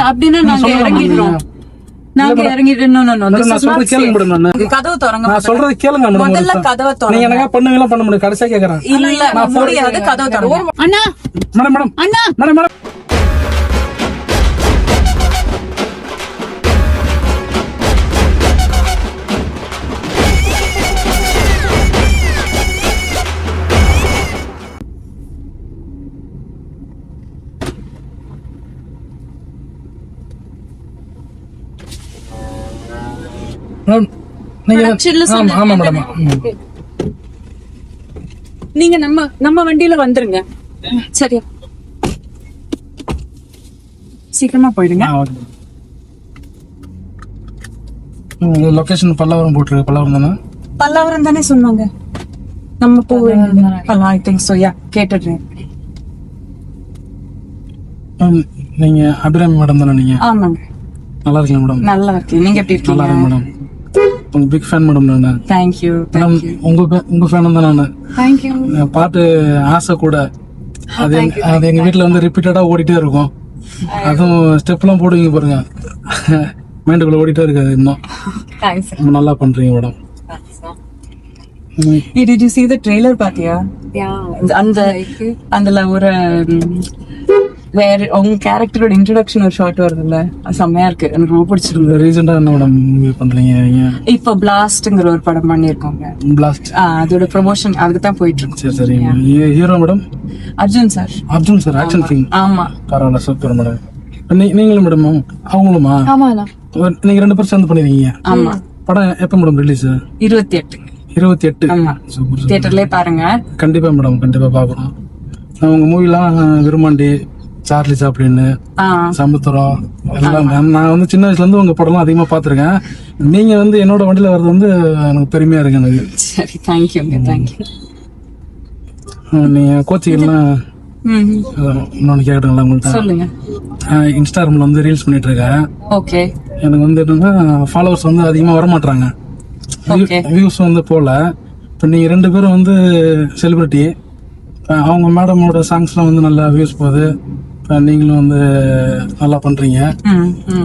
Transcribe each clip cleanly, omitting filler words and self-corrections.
அப்படின்னா நாங்க இறங்கிடுறோம். நாங்க இறங்கிட்டு கதவு திறங்க. நான் சொல்றது கேளுங்க மேடம். முதல்ல கதவை நீங்க திறங்க. எனக்கு பண்ணுவீங்களா பண்ண முடியும் கடைசியா கேக்குறேன். இல்ல முடியாது. கதவு திறங்க. அண்ணா மேடம் மேடம் அண்ணா மேடம் மேடம் மேடம் நீங்க மேடம், சில்லு சொல்லு. ஆமா மேடம். நீங்க நம்ம வண்டியில வந்துருங்க. சரியா, சீக்கிரமா போயிடுங்க. லொகேஷன் பல்லாவரம் போட்டுருக்கு. பல்லாவரம் தானே? பல்லாவரம் தானே சொன்னாங்க. நம்ம போவோம். I think so. யா, கேட்டுடுறேன். நீங்க அபிராமி மேடம் தானே? நீங்க ஆமாங்க. நல்லா இருக்கீங்க மேடம்? நல்லா இருக்கு. நீங்க எப்படி நல்லா இருக்கீங்க? இருக்கேன் மேடம். உங்க பிக் ஃபேன் மேடம் நான். தேங்க்யூ மேடம் உங்க ஃபேன் தான் நான். தேங்க்யூ. பாட்டு ஆசை கூட அது அது எங்க வீட்டுல வந்து ரிப்பீட்டடா ஓடிட்டே இருக்கும். அதுவும் ஸ்டெப்லாம் போடுவீங்க பாருங்க, மைண்டுக்குள்ள ஓடிட்டே இருக்காது. இன்னும் தேங்க்ஸ். ரொம்ப நல்லா பண்றீங்க madam. Did you see the trailer பாத்தியா? அந்த அதுல ஒரு வேற உங்க கேரக்டரோட இன்ட்ரோடக்ஷன் ஒரு ஷார்ட் வருதுல்ல, அது செம்மையா இருக்கு. எனக்கு ரொம்ப பிடிச்சிருக்கு. ரீசெண்டா என்ன மேடம் மூவி பண்றீங்க? இப்போ பிளாஸ்ட்ங்கிற ஒரு படம் பண்ணிருக்கோங்க. பிளாஸ்ட். அதோட ப்ரொமோஷன் அதுக்கு தான் போயிட்டு இருக்கு. சரி சரி. Hero madam Arjun sir. Arjun sir action king. ஆமா. பரவாயில்ல, சூப்பர் மேடம். நீங்களும் மேடம் அவங்களுமா? நீங்க 2 பேரும் சேர்ந்து பண்ணிருக்கீங்க. ஆமா. படம் எப்ப மேடம் ரிலீஸ்? 28. 28. ஆமா. சூப்பர். தியேட்டர்லயே பாருங்க. கண்டிப்பா மேடம், கண்டிப்பா பாக்குறோம். உங்க மூவிலாம் விரும்மாண்டி, சார்லி சாப்ளின், சமுத்திரம் எல்லாம் நான் வந்து சின்ன வயசுல இருந்து உங்க படம்லாம் அதிகமா பாத்திருக்கேன். நீங்க வந்து என்னோட வண்டியில வர்றது வந்து எனக்கு பெருமையா இருக்கு எனக்கு. சரி, தேங்க்யூங்க. தேங்க்யூ. நீங்க கோச்சிங்கெல்லாம் இன்னொன்னு கேட்கட்டுங்களா உங்கள்கிட்ட? சொல்லுங்க. இன்ஸ்டாகிராம்ல வந்து ரீல்ஸ் பண்ணிட்டு இருக்கேன். ஓகே. எனக்கு வந்து என்னன்னா ஃபாலோவர்ஸ் வந்து அதிகமா வர மாட்டாங்க, வியூஸ் வந்து போல. இப்போ நீங்க 2 பேரும் வந்து செலிபிரிட்டி, அவங்க மேடமோட சாங்ஸ்லாம் வந்து நல்லா வியூஸ் போகுது. இப்போ நீங்களும் வந்து நல்லா பண்றீங்க.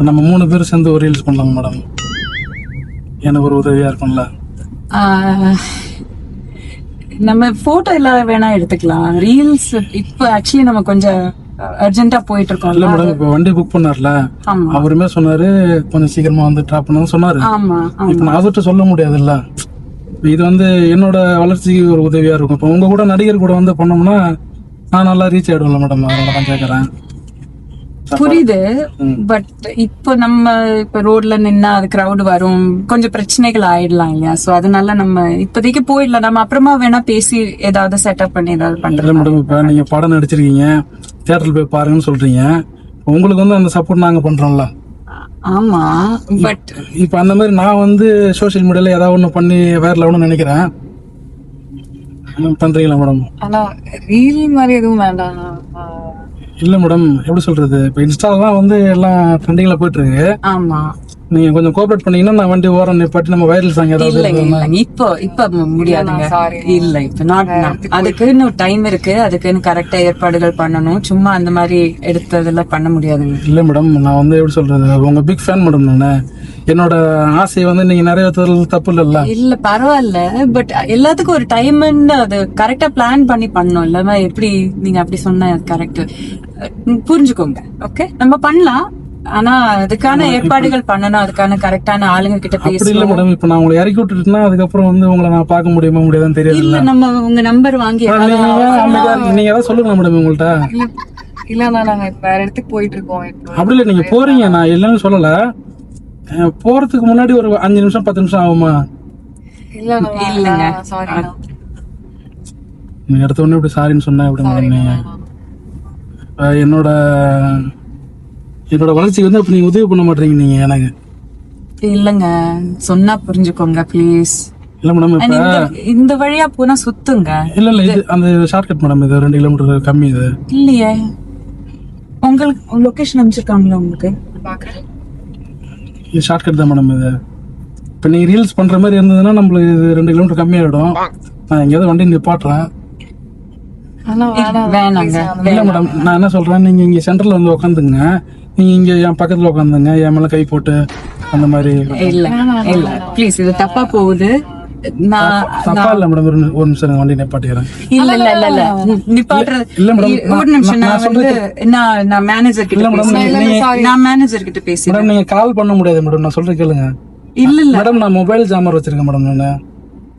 நம்ம 3 பேரும் சேர்ந்து ஒரு ரீல்ஸ் பண்ணலாம் மேடம். எனக்கு ஒரு உதவியா இருக்கும்ல. நம்ம போட்டோ எல்லாம் வேணா எடுத்துக்கலாம். ரீல்ஸ் இப்போ ஆக்சுவலி நம்ம கொஞ்சம் அர்ஜென்ட்டா போயிட்டு இருக்கோம். இல்ல மேடம், இப்போ வண்டி புக் பண்ணார்ல, அவருமே சொன்னாரு கொஞ்சம் சீக்கிரமா வந்து டிராப் பண்ணணும்னு சொன்னாரு. இப்போ நான் அவர்கிட்ட சொல்ல முடியாதுல்ல. இது வந்து என்னோட வளர்ச்சிக்கு ஒரு உதவியா இருக்கும். இப்போ உங்க கூட நடிகர் கூட வந்து பண்ணோம்னா நான் நல்லா ரீச் ஆயிடும்ல மேடம், அதனால தான் கேட்கறேன். புரியுது. பட் இப்போ நம்ம இப்ப ரோட்ல நின்னா அது கிரௌட் வரும், கொஞ்சம் பிரச்சனைகள் ஆயிடலாம் இல்லையா? சோ அதனால நம்ம இப்போதைக்கு போயிடலாம். நம்ம அப்புறமா வேணா பேசி ஏதாவது செட்டப் பண்ணி ஏதாவது பண்றோம் மேடம். இப்ப நீங்க படம் நடிச்சிருக்கீங்க, தியேட்டர்ல போய் பாருங்கன்னு சொல்றீங்க. உங்களுக்கு வந்து அந்த சப்போர்ட் நாங்க பண்றோம்ல. ஆமா. பட் இப்ப அந்த மாதிரி நான் வந்து சோசியல் மீடியால ஏதாவது ஒண்ணு பண்ணி வைரல் ஆகணும்னு நினைக்கிறேன். பண்றீங்களா மேடம்? ஆனா ரீல் மாதிரி எதுவும் வேண்டாம். இல்ல மேடம், எப்படி சொல்றது, இப்ப இன்ஸ்டாலாம் வந்து எல்லாம் ட்ரெண்டிங்ல போயிட்டு இருக்கு. ஆமா. நீங்க கொஞ்சம் கோஆபரேட் பண்ணீங்கன்னா நான் வண்டி ஓரம் நிப்பாட்டி நம்ம வைரல் சாங் ஏதாவது. இப்ப முடியாதுங்க. இல்ல இப்ப நாட். அதுக்கு இன்னும் டைம் இருக்கு. அதுக்குன்னு கரெக்டா ஏற்பாடுகள் பண்ணணும். சும்மா அந்த மாதிரி எடுத்ததெல்லாம் பண்ண முடியாதுங்க. இல்ல மேடம், நான் வந்து எப்படி சொல்றது, உங்க பிக் ஃபேன் மேடம். நானு என்னோட ஆசையை வந்து நீங்க நிறைவேற்றுறது தப்பு இல்ல. இல்ல பரவாயில்ல. பட் எல்லாத்துக்கும் ஒரு டைம் அது கரெக்டா பிளான் பண்ணி பண்ணணும். இல்லாம எப்படி நீங்க அப்படி சொன்ன கரெக்ட் புரிஞ்சுக்கோங்க. ஓகே, நம்ம பண்ணலாம். ஆனா அதுக்கான ஏற்பாடுகள் பண்ணணும். அதுக்கான கரெக்டான ஆளுங்க கிட்ட பேசணும். இல்ல மேடம், இப்ப நான் உங்களை இறக்கி விட்டுட்டுனா அதுக்கப்புறம் வந்து உங்களை நான் பார்க்க முடியுமா முடியாதுன்னு தெரியாது. இல்ல நம்ம உங்க நம்பர் வாங்கி நீங்க ஏதாவது சொல்லுங்க மேடம் உங்கள்ட்ட. இல்ல நாங்க வேற இடத்துக்கு போயிட்டு இருக்கோம். அப்படி இல்ல, நீங்க போறீங்க, நான் இல்லன்னு சொல்லல. போறதுக்கு முன்னாடி ஒரு 5 நிமிஷம் 10 நிமிஷம் ஆகுமா? இல்லங்க, சாரி. நீங்க அடுத்த உடனே இப்படி சாரின்னு சொன்னா எப்படி மேடம்? என்னோட வளர்ச்சிக்கு வந்து அப்ப நீங்க உதவி பண்ண மாட்டீங்க நீங்க எனக்கு. இல்லங்க, சொன்னா புரிஞ்சுக்கோங்க ப்ளீஸ். இல்ல மேடம், இந்த வழியா போனா சுத்துங்க. இல்ல இது அந்த ஷார்ட்கட் மேடம். இது 2 கிலோமீட்டர் கம்மி. இது இல்லையே, உங்களுக்கு லொகேஷன் அனுப்பிச்சிருக்காங்களா உங்களுக்கு? இது ஷார்ட்கட் தான் மேடம். இது இப்ப நீங்க ரீல்ஸ் பண்ற மாதிரி இருந்ததுன்னா நம்மளுக்கு இது 2 கிலோமீட்டர் கம்மியாயிடும். நான் எங்கேயாவது வண்டி நிப்பாட்டுறேன். வேணாங்க. இல்ல மேடம், நான் என்ன சொல்றேன், நீங்க இங்க சென்டர்ல வந்து உட்காந்துங்க. நீங்க இங்க என் பக்கத்துல உட்காந்துங்க, என் மேல கை போட்டு அந்த மாதிரி இல்ல ப்ளீஸ், இது தப்பா போகுது. நான் தப்பா இல்ல மேடம். ஒரு நிமிஷம் வண்டி நிப்பாட்டிக்கிறேன். இல்ல நிப்பாட்டுறது இல்ல மேடம், ஒரு நிமிஷம். நான் வந்து நான் மேனேஜர் கிட்ட பேசுறேன். நான் மேனேஜர் கிட்ட பேசுறேன். மேடம் நீங்க கால் பண்ண முடியாது மேடம், நான் சொல்றேன் கேளுங்க. இல்ல மேடம் நான் மொபைல் ஜாமர் வச்சிருக்கேன் மேடம்.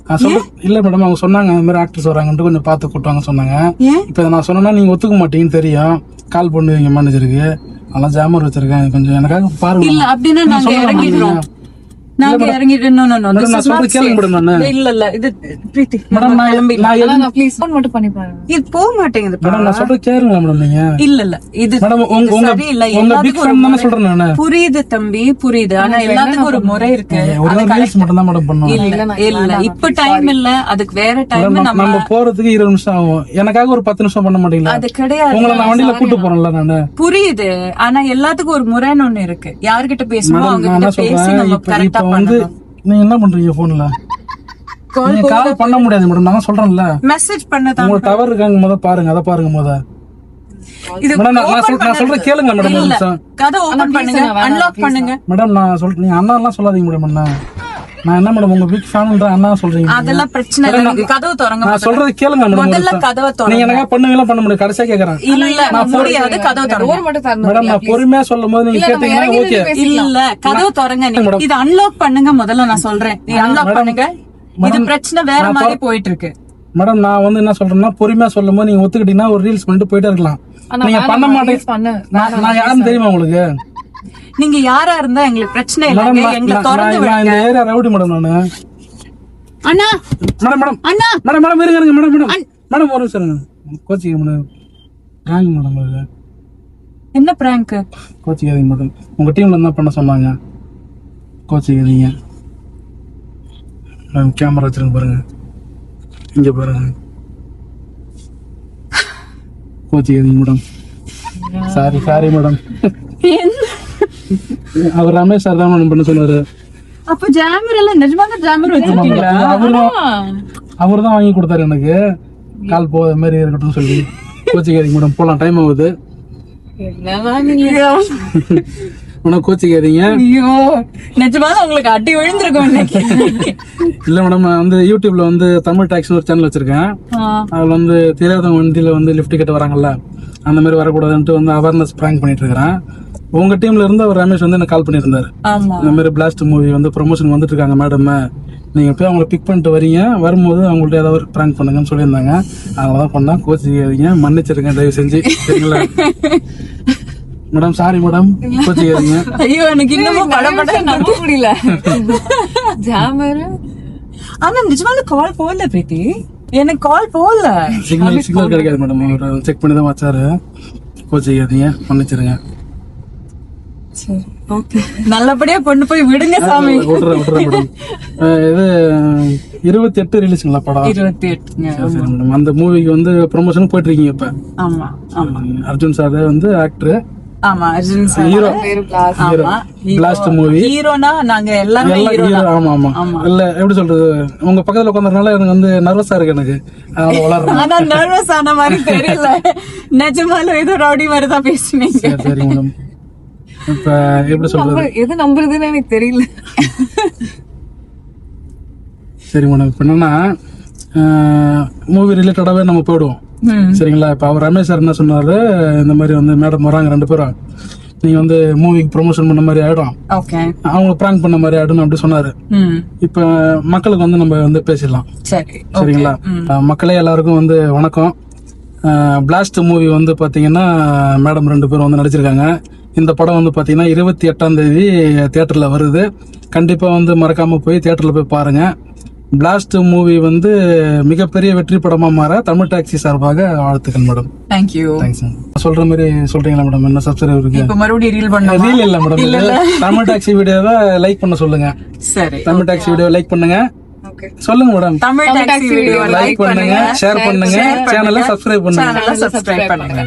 நான் சொல்றேன் இல்ல மேடம், அவங்க சொன்னாங்க அந்த மாதிரி ஆக்டர்ஸ் வராங்கன்ட்டு கொஞ்சம் பார்த்து கூட்டுவாங்க சொன்னாங்க. ஏன் இப்ப நான் சொன்னா நீங்க ஒத்துக்க மாட்டீங்கன்னு தெரியும். கால் பண்ணுவீங்க மேனேஜருக்கு, அதெல்லாம் ஜாமர் வச்சிருக்கேன், கொஞ்சம் எனக்காக பாருங்க. இல்ல அப்படின்னா நாங்க இறங்கிடுறோம். நாங்க இறங்கிடுறோம். நான் சொல்றேன் கேளுங்க மேடம். நானு இல்ல இது பிரீத்தி மேடம் நான் ப்ளீஸ் ஃபோன் மட்டும் பண்ணி பாருங்க. இது போக மாட்டேங்குது. மேடம் நான் சொல்றேன் கேளுங்க மேடம். நீங்க இல்ல இது மேடம் உங்க பிக் ஃபேன் தானே சொல்றேன் நானு. புரியுது தம்பி, புரியுது. ஆனா எல்லாத்துக்கும் ஒரு முறை இருக்கு. ஒரு ரீல்ஸ் மட்டும் தான் மேடம் பண்ணுவோம். இல்ல இப்ப டைம் இல்ல, அதுக்கு வேற டைம். நம்ம போறதுக்கு 20 நிமிஷம் ஆகும். எனக்காக ஒரு 10 நிமிஷம் பண்ண மாட்டீங்களா? அது கிடையாது. உங்களை நான் வண்டியில கூட்டு போறேன்ல நானு. புரியுது, ஆனா எல்லாத்துக்கும் ஒரு முறைன்னு ஒண்ணு இருக்கு. யார்கிட்ட பேசணும் அவங்க கிட்ட பேசி நம்ம கரெக்டா பண்ணணும். நீங்க என்ன பண்றீங்க போன்ல? நீங்க கால் பண்ண முடியாது மேடம், நான் சொல்றேன்ல. மெசேஜ் பண்ணதான் உங்க டவர் இருக்காங்க, முத பாருங்க, அத பாருங்க முத. இது மேடம் நான் சொல்றேன் கேளுங்க மேடம். ஒரு நிமிஷம் கதை ஓபன் பண்ணுங்க, அன்லாக் பண்ணுங்க. மேடம் நான் சொல்றேன், நீங்க அண்ணா எல்லாம் சொல்லாதீங்க மேடம். நான் என்ன மேடம் உங்க பிக் ஃபேன்ன்ற அண்ணா சொல்றீங்க? அதெல்லாம் பிரச்சனை இல்ல, நீங்க கதவு திறங்க. நான் சொல்றது கேளுங்க மேடம். முதல்ல கதவை திறங்க. நீங்க எனக்கு பண்ணுவீங்களா பண்ண முடியாது? கடைசியா கேக்குறேன். இல்ல நான் முடியாது, கதவு திறங்க. டோர் மட்டும் தரணும். மேடம் நான் பொறுமையா சொல்லும்போது நீங்க கேட்டீங்கன்னா ஓகே. இல்ல கதவு திறங்க. இது அன்லாக் பண்ணுங்க முதல்ல. நான் சொல்றேன், நீ அன்லாக் பண்ணுங்க. இது பிரச்சனை வேற மாதிரி போயிட்டு இருக்கு. மேடம் நான் வந்து என்ன சொல்றேன்னா, பொறுமையா சொல்லும்போது நீங்க ஒத்துக்கிட்டீங்கன்னா ஒரு ரீல்ஸ் பண்ணிட்டு போயிட்டே இருக்கலாம். நீங்க பண்ண மாட்டேங்க. நான் யாருன்னு தெரியுமா உங்களுக்கு? நீங்க யாரா இருந்தா எங்களுக்கு பிரச்சனை இல்ல. எங்களை திறந்து நான் விடுங்க. இந்த ஏரியா ரவுடி மேடம். நானு அண்ணா மேடம் மேடம் அண்ணா மேடம் மேடம் இருங்க மேடம் மேடம் மேடம் ஒரு நிமிஷம் கோச்சிங்க மேடம். ராங் மேடம் அது என்ன பிராங்க்? கோச்சிக்காதீங்க மேடம். உங்க டீம்ல என்ன பண்ண சொன்னாங்க? கோச்சிக்காதீங்க. கேமரா வச்சிருங்க பாருங்க, இங்க பாருங்க. கோச்சிக்காதீங்க மேடம். Sorry madam. அவர் ரமேஷ் சார் தான் மேடம் பண்ண சொன்னாரு. அப்ப ஜாமர் எல்லாம் நிஜமாக ஜாமர் வச்சிருக்கீங்களா? அவர் தான் வாங்கி கொடுத்தாரு எனக்கு. கால் போத மாதிரி இருக்கட்டும் சொல்லி. கோச்சிக்காதீங்க மேடம், போலாம், டைம் ஆகுது. மேடம் கோச்சிக்காதீங்க. ஐயோ நிஜமாக உங்களுக்கு அடி விழுந்திருக்கும் இன்னைக்கு. இல்ல மேடம், நான் வந்து யூடியூப்ல வந்து தமிழ் டாக்ஸ் ஒரு சேனல் வச்சிருக்கேன். அதுல வந்து தெரியாதவங்க வண்டியில வந்து லிஃப்ட் கிட்ட வராங்கல்ல, அந்த மாதிரி வரக்கூடாதுன்ட்டு வந்து அவேர்னஸ் பிராங்க் பண்ணிட்டு இருக்கிறேன். உங்க டீம்ல இருந்து அவர் ரமேஷ் வந்து எனக்கு கால் பண்ணியிருந்தாரு. இந்த மாதிரி பிளாஸ்ட் மூவி வந்து ப்ரொமோஷன் வந்துட்டு இருக்காங்க மேடம், நீங்க போய் அவங்களை பிக் பண்ணிட்டு வரீங்க, வரும்போது அவங்கள்ட்ட ஏதாவது ஒரு பிராங்க் பண்ணுங்கன்னு சொல்லியிருந்தாங்க. அதனாலதான் பண்ணா. கோச்சிக்காதீங்க, மன்னிச்சிருக்கேன் தயவு செஞ்சு. சரிங்களா மேடம்? சாரி மேடம், கோச்சிக்காதீங்க. ஐயோ எனக்கு இன்னமும் படப்பட நம்ப முடியல. ஜாமர் ஆனா நிஜமாக கால் போகல பிரீத்தி, எனக்கு கால் போகல. சிக்னல் கிடைக்காது மேடம், அவர் செக் பண்ணி தான் வச்சாரு. கோச்சிக்காதீங்க, மன்னிச்சிருங்க. நல்லபடியா கொண்டு போய் விடுங்க சாமி. விட்டுறேன் மேடம். இது 28 ரிலீஸ்ங்களா படம்? 28. சரி மேடம். அந்த மூவிக்கு வந்து ப்ரொமோஷன் போயிட்டு இருக்கீங்க இப்ப? ஆமா ஆமா. அர்ஜுன் சார் வந்து ஆக்டர். ஆமா அர்ஜுன் சார் ஹீரோ. ஆமா பிளாஸ்ட் மூவி ஹீரோனா நாங்க எல்லாரும் ஹீரோ. ஆமா ஆமா. இல்ல எப்படி சொல்றது, உங்க பக்கத்துல உட்கார்ந்ததுனால எனக்கு வந்து நர்வஸா இருக்கு எனக்கு. அதனால வளர்றேன். ஆனா நர்வஸ் ஆன மாதிரி தெரியல. நிஜமால ஏதோ ரவுடி மாதிரி தான் பேசுனீங்க. சரி மேடம். இப்ப எப்படி சொல்றது, எது நம்புறதுன்னு எனக்கு தெரியல. சரி மேடம். இப்ப என்னன்னா மூவி ரிலேட்டடாவே நம்ம போயிடுவோம். சரிங்களா? இப்ப அவர் ரமேஷ் சார் என்ன சொன்னாரு, இந்த மாதிரி வந்து மேடம் வராங்க 2 பேரும், நீங்க வந்து மூவிக்கு ப்ரொமோஷன் பண்ண மாதிரி ஆயிடும், அவங்க பிராங்க் பண்ண மாதிரி ஆயிடும் அப்படி சொன்னாரு. இப்ப மக்களுக்கு வந்து நம்ம வந்து பேசிடலாம். சரிங்களா? மக்களே எல்லாருக்கும் வந்து வணக்கம். பிளாஸ்ட் மூவி வந்து பாத்தீங்கன்னா மேடம் 2 பேரும் வந்து நடிச்சிருக்காங்க. இந்த படம் வந்து பாத்தீங்கன்னா 28ஆம் தேதி தியேட்டர்ல வருது. கண்டிப்பா வந்து மறக்காம போய் தியேட்டர்ல போய் பாருங்க. பிளாஸ்ட் மூவி வந்து மிகப்பெரிய வெற்றி படமா மாற தமிழ் டாக்ஸி சார்பாக வாழ்த்துக்கள் மேடம். தேங்க்யூ. தேங்க்ஸ். சொல்ற மாதிரி சொல்றீங்களா மேடம்? என்ன சப்ஸ்கிரைபர் இருக்கு? இப்ப மறுபடியும் ரீல் பண்ணனுமா? ரீல் இல்ல மேடம், தமிழ் டாக்ஸி வீடியோவை லைக் பண்ண சொல்லுங்க. சரி, தமிழ் டாக்ஸி வீடியோ லைக் பண்ணுங்க. சொல்லுங்க madam. Tamil taxi video like பண்ணுங்க, ஷேர் பண்ணுங்க, சேனலை சப்ஸ்கிரைப் பண்ணுங்க.